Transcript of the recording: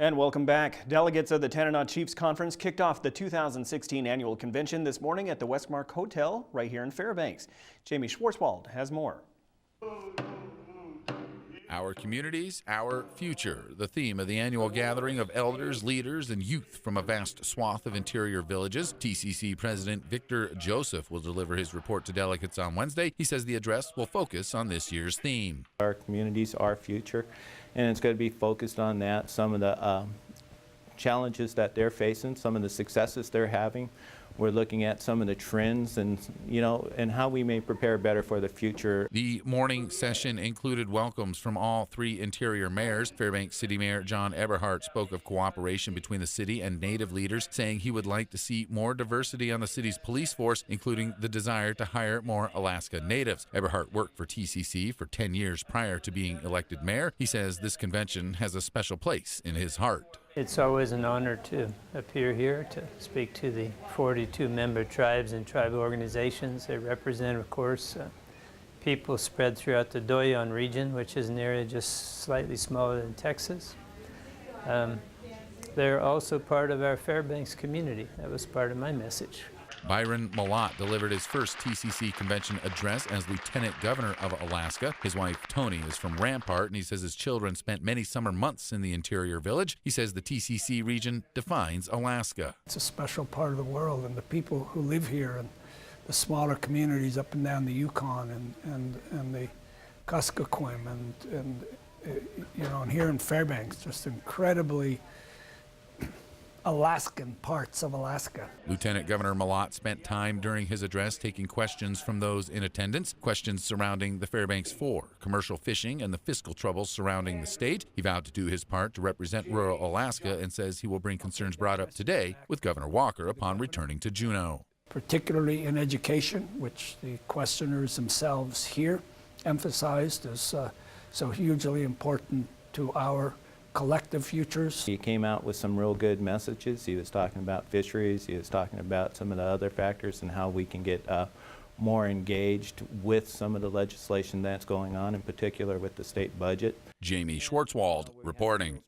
And welcome back. Delegates of the Tanana Chiefs Conference kicked off the 2016 annual convention this morning at the Westmark Hotel right here in Fairbanks. Jamie Schwartzwald has more. Our communities, our future, the theme of the annual gathering of elders, leaders, and youth from a vast swath of interior villages. TCC President Victor Joseph will deliver his report to delegates on Wednesday. He says the address will focus on this year's theme. Our communities, our future, and it's going to be focused on that, some of the challenges that they're facing, some of the successes they're having. We're looking at some of the trends and, and how we may prepare better for the future. The morning session included welcomes from all three interior mayors. Fairbanks City Mayor John Eberhardt spoke of cooperation between the city and Native leaders, saying he would like to see more diversity on the city's police force, including the desire to hire more Alaska Natives. Eberhardt worked for TCC for 10 years prior to being elected mayor. He says this convention has a special place in his heart. It's always an honor to appear here to speak to the 42 member tribes and tribal organizations. They represent, of course, people spread throughout the Doyon region, which is an area just slightly smaller than Texas. They're also part of our Fairbanks community. That was part of my message. Byron Malott delivered his first TCC convention address as Lieutenant Governor of Alaska. His wife, Tony, is from Rampart, and he says his children spent many summer months in the interior village. He says the TCC region defines Alaska. It's a special part of the world, and the people who live here and the smaller communities up and down the Yukon and the Kuskokwim and here in Fairbanks, just incredibly Alaskan parts of Alaska. Lieutenant Governor Malott spent time during his address taking questions from those in attendance, questions surrounding the Fairbanks Four, commercial fishing, and the fiscal troubles surrounding the state. He vowed to do his part to represent rural Alaska and says he will bring concerns brought up today with Governor Walker upon returning to Juneau. Particularly in education, which the questioners themselves here emphasized is so hugely important to our collective futures. He came out with some real good messages. He was talking about fisheries. He was talking about some of the other factors and how we can get more engaged with some of the legislation that's going on, in particular with the state budget. Jamie Schwartzwald reporting.